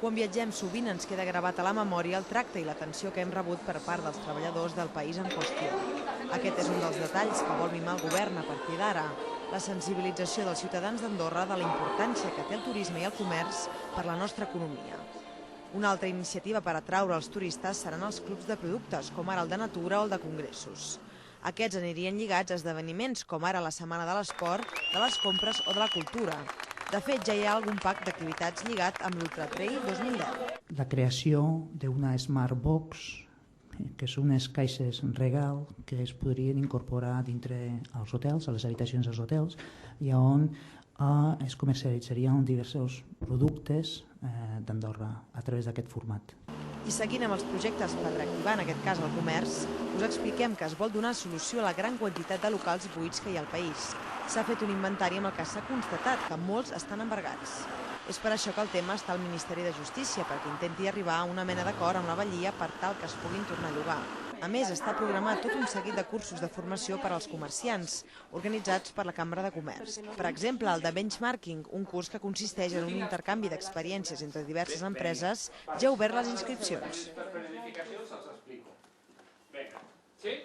Quan viatgem sovint ens queda gravat a la memòria el tracte i l'atenció que hem rebut per part dels treballadors del país en qüestió. Aquest és un dels detalls que vol mimar el govern a partir d'ara, la sensibilització dels ciutadans d'Andorra de la importància que té el turisme i el comerç per la nostra economia. Una altra iniciativa per atraure els turistes seran els clubs de productes, com ara el de natura o el de congressos. Aquests anirien lligats a esdeveniments com ara la Setmana de l'Esport, de les compres o de la cultura. De fet, ja hi ha algun pack d'activitats lligat amb l'Ultratrail 2010. La creació d'una Smart Box, que són unes caixes regal que es podrien incorporar dintre els hotels, a les habitacions dels hotels, i on es comercialitzarien diversos productes d'Andorra a través d'aquest format. I seguint amb els projectes per reactivar, en aquest cas el comerç, us expliquem que es vol donar solució a la gran quantitat de locals buits que hi ha al país. S'ha fet un inventari amb el que s'ha constatat que molts estan embargats. És per això que el tema està al Ministeri de Justícia, perquè intenti arribar a una mena d'acord amb la vetllia per tal que es puguin tornar a llogar. A més, està programat tot un seguit de cursos de formació per als comerciants, organitzats per la Cambra de Comerç. Per exemple, el de benchmarking, un curs que consisteix en un intercanvi d'experiències entre diverses empreses, ja ha obert les inscripcions. Vinga. Sí?